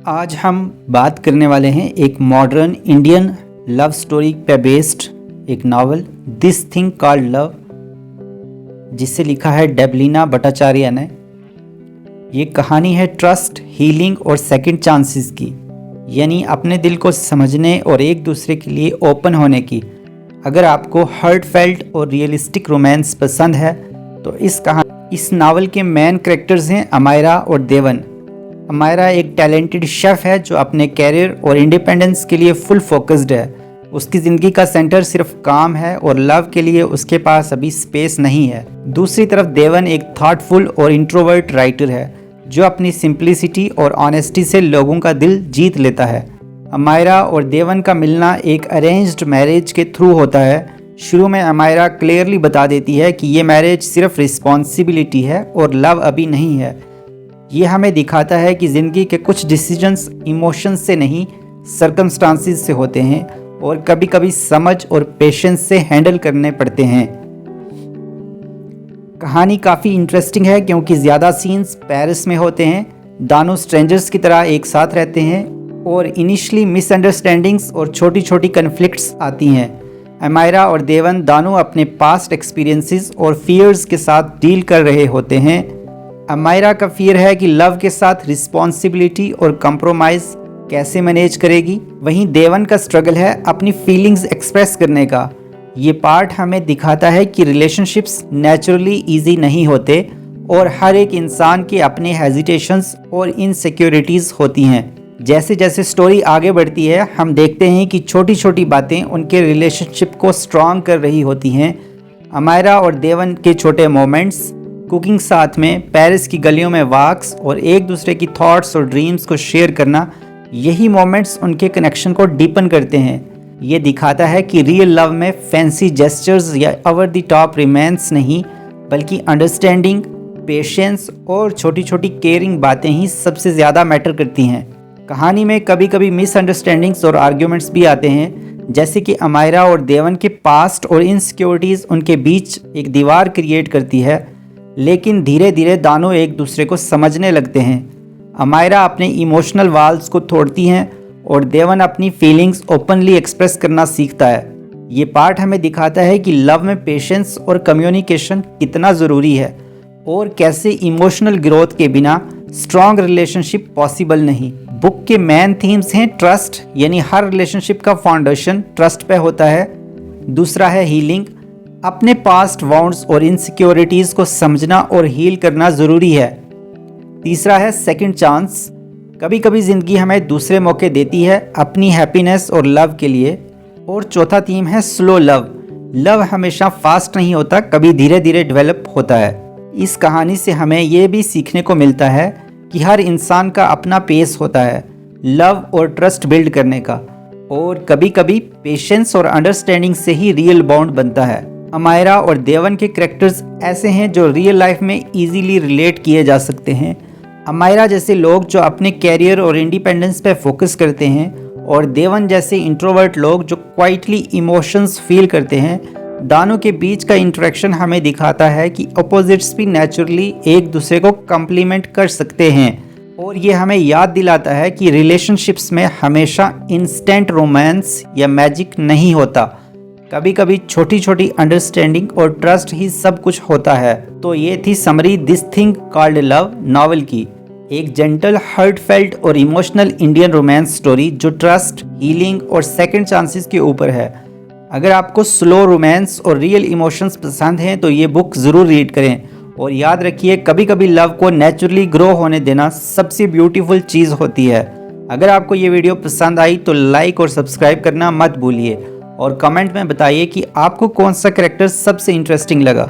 आज हम बात करने वाले हैं एक मॉडर्न इंडियन लव स्टोरी पे बेस्ड एक novel this thing called love, जिसे लिखा है डेबलिना भट्टाचार्य ने। ये कहानी है ट्रस्ट, हीलिंग और सेकंड चांसेस की, यानी अपने दिल को समझने और एक दूसरे के लिए ओपन होने की। अगर आपको हार्टफेल्ट और रियलिस्टिक रोमांस पसंद है तो इस नावल के मेन कैरेक्टर्स हैं अमायरा और देवन। अमायरा एक टैलेंटेड शेफ़ है जो अपने कैरियर और इंडिपेंडेंस के लिए फुल फोकस्ड है। उसकी ज़िंदगी का सेंटर सिर्फ काम है और लव के लिए उसके पास अभी स्पेस नहीं है। दूसरी तरफ देवन एक थॉटफुल और इंट्रोवर्ट राइटर है जो अपनी सिंप्लिसिटी और ऑनेस्टी से लोगों का दिल जीत लेता है। अमायरा और देवन का मिलना एक अरेंज्ड मैरिज के थ्रू होता है। शुरू में अमायरा क्लियरली बता देती है कि ये मैरिज सिर्फ रिस्पॉन्सिबिलिटी है और लव अभी नहीं है। ये हमें दिखाता है कि ज़िंदगी के कुछ डिसीजंस इमोशंस से नहीं, सर्कमस्टांसिस से होते हैं और कभी कभी समझ और पेशेंस से हैंडल करने पड़ते हैं। कहानी काफ़ी इंटरेस्टिंग है क्योंकि ज़्यादा सीन्स पेरिस में होते हैं। दोनों स्ट्रेंजर्स की तरह एक साथ रहते हैं और इनिशियली मिसअंडरस्टैंडिंग्स और छोटी छोटी कन्फ्लिक्ट्स आती हैं। अमायरा और देवन दोनों अपने पास्ट एक्सपीरियंसेस और फियर्स के साथ डील कर रहे होते हैं। अमायरा का फियर है कि लव के साथ रिस्पॉन्सिबिलिटी और कंप्रोमाइज़ कैसे मैनेज करेगी, वहीं देवन का स्ट्रगल है अपनी फीलिंग्स एक्सप्रेस करने का। ये पार्ट हमें दिखाता है कि रिलेशनशिप्स नेचुरली इजी नहीं होते और हर एक इंसान के अपने हेजिटेशंस और इनसिक्योरिटीज़ होती हैं। जैसे जैसे स्टोरी आगे बढ़ती है हम देखते हैं कि छोटी छोटी बातें उनके रिलेशनशिप को स्ट्रॉन्ग कर रही होती हैं। अमायरा और देवन के छोटे मोमेंट्स, कुकिंग साथ में, पेरिस की गलियों में वॉक्स और एक दूसरे की थॉट्स और ड्रीम्स को शेयर करना, यही मोमेंट्स उनके कनेक्शन को डीपन करते हैं। ये दिखाता है कि रियल लव में फैंसी जेस्चर्स या ओवर द टॉप रोमांस नहीं, बल्कि अंडरस्टैंडिंग, पेशेंस और छोटी छोटी केयरिंग बातें ही सबसे ज़्यादा मैटर करती हैं। कहानी में कभी कभी मिसअंडरस्टैंडिंग्स और आर्ग्यूमेंट्स भी आते हैं, जैसे कि अमायरा और देवन के पास्ट और इनसिक्योरिटीज़ उनके बीच एक दीवार क्रिएट करती है, लेकिन धीरे धीरे दोनों एक दूसरे को समझने लगते हैं। अमायरा अपने इमोशनल वॉल्स को तोड़ती हैं और देवन अपनी फीलिंग्स ओपनली एक्सप्रेस करना सीखता है। ये पार्ट हमें दिखाता है कि लव में पेशेंस और कम्युनिकेशन कितना ज़रूरी है और कैसे इमोशनल ग्रोथ के बिना स्ट्रॉन्ग रिलेशनशिप पॉसिबल नहीं। बुक के मेन थीम्स हैं ट्रस्ट, यानी हर रिलेशनशिप का फाउंडेशन ट्रस्ट पे होता है। दूसरा है हीलिंग, अपने पास्ट वाउंड्स और इनसिक्योरिटीज़ को समझना और हील करना ज़रूरी है। तीसरा है सेकंड चांस, कभी कभी ज़िंदगी हमें दूसरे मौके देती है अपनी हैप्पीनेस और लव के लिए। और चौथा थीम है स्लो लव, लव हमेशा फास्ट नहीं होता, कभी धीरे धीरे डेवलप होता है। इस कहानी से हमें ये भी सीखने को मिलता है कि हर इंसान का अपना पेस होता है लव और ट्रस्ट बिल्ड करने का, और कभी कभी पेशेंस और अंडरस्टैंडिंग से ही रियल बॉन्ड बनता है। अमायरा और देवन के कैरेक्टर्स ऐसे हैं जो रियल लाइफ में इजीली रिलेट किए जा सकते हैं। अमायरा जैसे लोग जो अपने कैरियर और इंडिपेंडेंस पे फोकस करते हैं, और देवन जैसे इंट्रोवर्ट लोग जो क्वाइटली इमोशंस फील करते हैं। दोनों के बीच का इंटरेक्शन हमें दिखाता है कि अपोजिट्स भी नेचुरली एक दूसरे को कम्प्लीमेंट कर सकते हैं, और ये हमें याद दिलाता है कि रिलेशनशिप्स में हमेशा इंस्टेंट रोमांस या मैजिक नहीं होता, कभी कभी छोटी छोटी अंडरस्टैंडिंग और ट्रस्ट ही सब कुछ होता है। तो ये थी summary this thing called love novel की, एक जेंटल, हार्टफेल्ट और इमोशनल इंडियन रोमांस स्टोरी जो ट्रस्ट, हीलिंग और सेकंड चांसेस के ऊपर है। अगर आपको स्लो रोमांस और रियल इमोशंस पसंद हैं तो ये बुक ज़रूर रीड करें, और याद रखिए कभी कभी लव को नेचुरली ग्रो होने देना सबसे ब्यूटीफुल चीज़ होती है। अगर आपको ये वीडियो पसंद आई तो लाइक और सब्सक्राइब करना मत भूलिए, और कमेंट में बताइए कि आपको कौन सा कैरेक्टर सबसे इंटरेस्टिंग लगा।